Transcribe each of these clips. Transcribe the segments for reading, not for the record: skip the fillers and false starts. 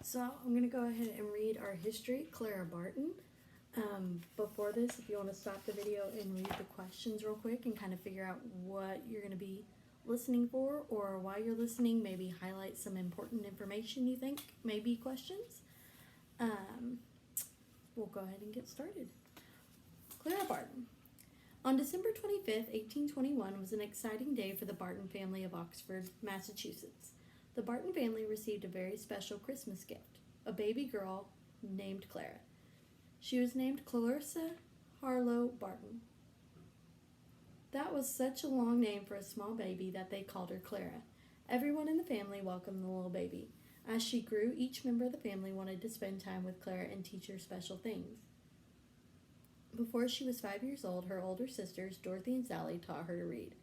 So I'm going to go ahead and read our history, Clara Barton. Before this, if you want to stop the video and read the questions real quick and kind of figure out what you're going to be listening for or why you're listening, maybe highlight some important information you think may be questions, um, we'll go ahead and get started. Clara Barton. On December 25th, 1821 was an exciting day for the Barton family of Oxford, Massachusetts. The Barton family received a very special Christmas gift, a baby girl named Clara. She was named Clarissa Harlow Barton. That was such a long name for a small baby that they called her Clara. Everyone in the family welcomed the little baby. As she grew, each member of the family wanted to spend time with Clara and teach her special things. Before she was 5 years old, her older sisters, Dorothy and Sally, taught her to read.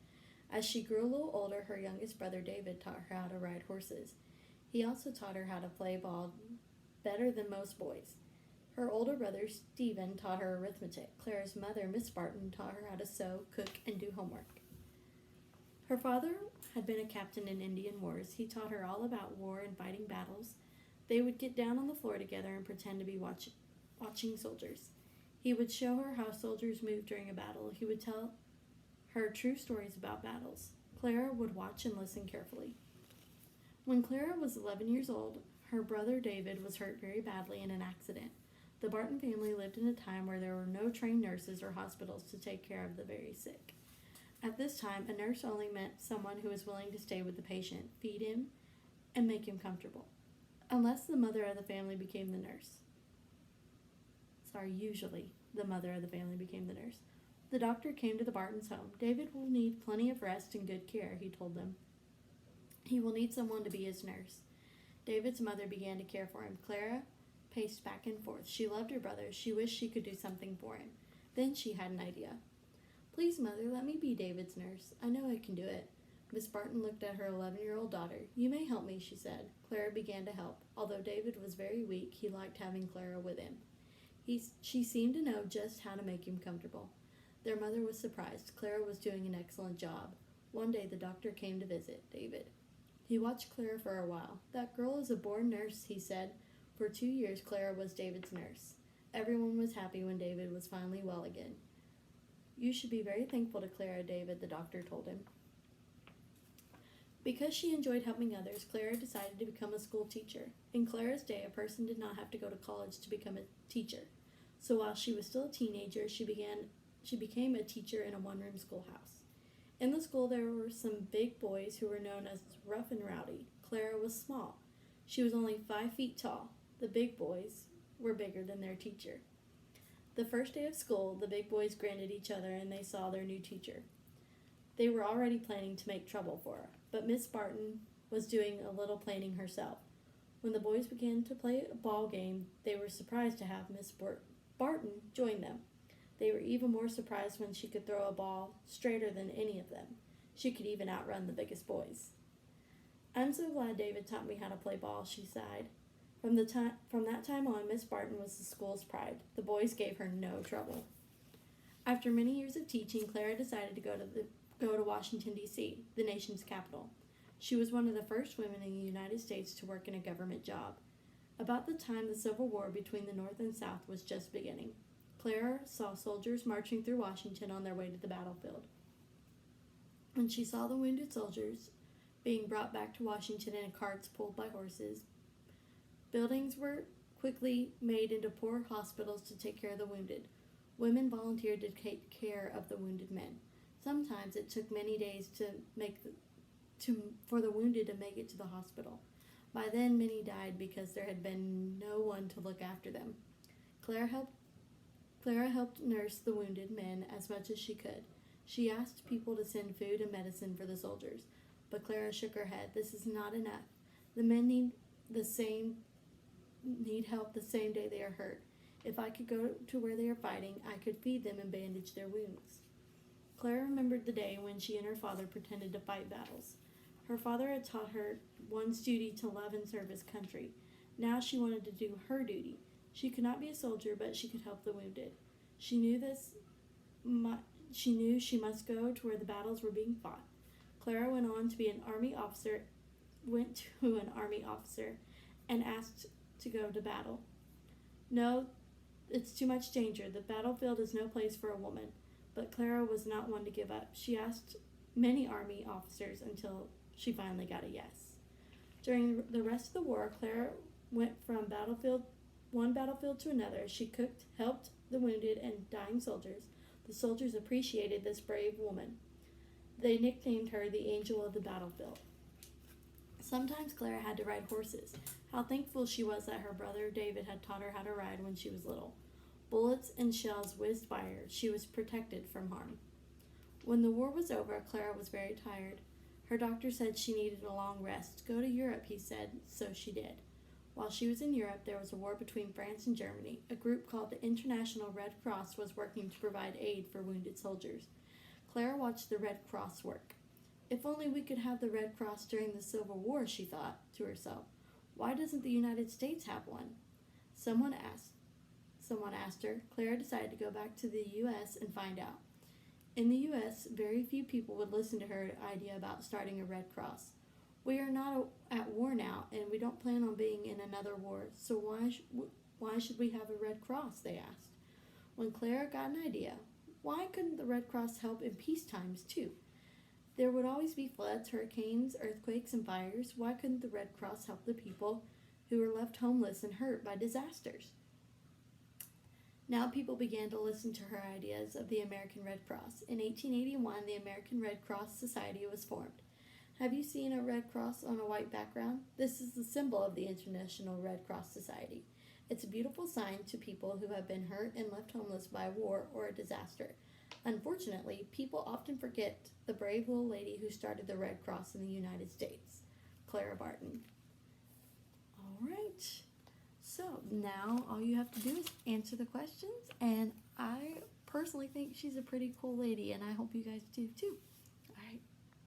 As she grew a little older, her youngest brother David taught her how to ride horses. He also taught her how to play ball better than most boys. Her older brother Stephen taught her arithmetic. Clara's mother, Miss Barton, taught her how to sew, cook, and do homework. Her father had been a captain in Indian wars. He taught her all about war and fighting battles. They would get down on the floor together and pretend to be watching soldiers. He would show her how soldiers moved during a battle. He would tell her true stories about battles. Clara would watch and listen carefully. When Clara was 11 years old, her brother David was hurt very badly in an accident. The Barton family lived in a time where there were no trained nurses or hospitals to take care of the very sick. At this time, a nurse only meant someone who was willing to stay with the patient, feed him, and make him comfortable. Unless the mother of the family became the nurse. Usually the mother of the family became the nurse. The doctor came to the Bartons' home. David will need plenty of rest and good care, he told them. He will need someone to be his nurse. David's mother began to care for him. Clara paced back and forth. She loved her brother. She wished she could do something for him. Then she had an idea. Please, Mother, let me be David's nurse. I know I can do it. Miss Barton looked at her 11-year-old daughter. You may help me, she said. Clara began to help. Although David was very weak, he liked having Clara with him. She seemed to know just how to make him comfortable. Their mother was surprised. Clara was doing an excellent job. One day the doctor came to visit David. He watched Clara for a while. That girl is a born nurse, he said. For 2 years, Clara was David's nurse. Everyone was happy when David was finally well again. You should be very thankful to Clara, David, the doctor told him. Because she enjoyed helping others, Clara decided to become a school teacher. In Clara's day, a person did not have to go to college to become a teacher. So while she was still a teenager, she became a teacher in a one-room schoolhouse. In the school, there were some big boys who were known as rough and rowdy. Clara was small. She was only 5 feet tall. The big boys were bigger than their teacher. The first day of school, the big boys grinned at each other and they saw their new teacher. They were already planning to make trouble for her, but Miss Barton was doing a little planning herself. When the boys began to play a ball game, they were surprised to have Miss Barton join them. They were even more surprised when she could throw a ball straighter than any of them. She could even outrun the biggest boys. I'm so glad David taught me how to play ball, she sighed. From that time on, Miss Barton was the school's pride. The boys gave her no trouble. After many years of teaching, Clara decided to go to Washington, D.C., the nation's capital. She was one of the first women in the United States to work in a government job. About the time the Civil War between the North and South was just beginning, Clara saw soldiers marching through Washington on their way to the battlefield. When she saw the wounded soldiers being brought back to Washington in carts pulled by horses, buildings were quickly made into poor hospitals to take care of the wounded. Women volunteered to take care of the wounded men. Sometimes it took many days for the wounded to make it to the hospital. By then, many died because there had been no one to look after them. Clara helped nurse the wounded men as much as she could. She asked people to send food and medicine for the soldiers, but Clara shook her head. This is not enough. The men need help the same day they are hurt. If I could go to where they are fighting, I could feed them and bandage their wounds. Clara remembered the day when she and her father pretended to fight battles. Her father had taught her one's duty to love and serve his country. Now she wanted to do her duty. She could not be a soldier, but she could help the wounded. She knew she must go to where the battles were being fought. Clara went to an army officer and asked to go to battle. No, it's too much danger. The battlefield is no place for a woman. But Clara was not one to give up. She asked many army officers until she finally got a yes. During the rest of the war, Clara went from one battlefield to another. She cooked, helped the wounded and dying soldiers. The soldiers appreciated this brave woman. They nicknamed her the Angel of the Battlefield. Sometimes Clara had to ride horses. How thankful she was that her brother David had taught her how to ride when she was little. Bullets and shells whizzed by her. She was protected from harm. When the war was over, Clara was very tired. Her doctor said she needed a long rest. Go to Europe, he said, so she did. While she was in Europe, there was a war between France and Germany. A group called the International Red Cross was working to provide aid for wounded soldiers. Clara watched the Red Cross work. If only we could have the Red Cross during the Civil War, she thought to herself. Why doesn't the United States have one? Someone asked her. Clara decided to go back to the U.S. and find out. In the U.S., very few people would listen to her idea about starting a Red Cross. We are not at war now, and we don't plan on being in another war, so why should we have a Red Cross, they asked. When Clara got an idea, why couldn't the Red Cross help in peace times, too? There would always be floods, hurricanes, earthquakes, and fires. Why couldn't the Red Cross help the people who were left homeless and hurt by disasters? Now people began to listen to her ideas of the American Red Cross. In 1881, the American Red Cross Society was formed. Have you seen a red cross on a white background? This is the symbol of the International Red Cross Society. It's a beautiful sign to people who have been hurt and left homeless by war or a disaster. Unfortunately, people often forget the brave little lady who started the Red Cross in the United States, Clara Barton. All right. So now all you have to do is answer the questions, and I personally think she's a pretty cool lady, and I hope you guys do too.